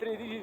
3G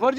4G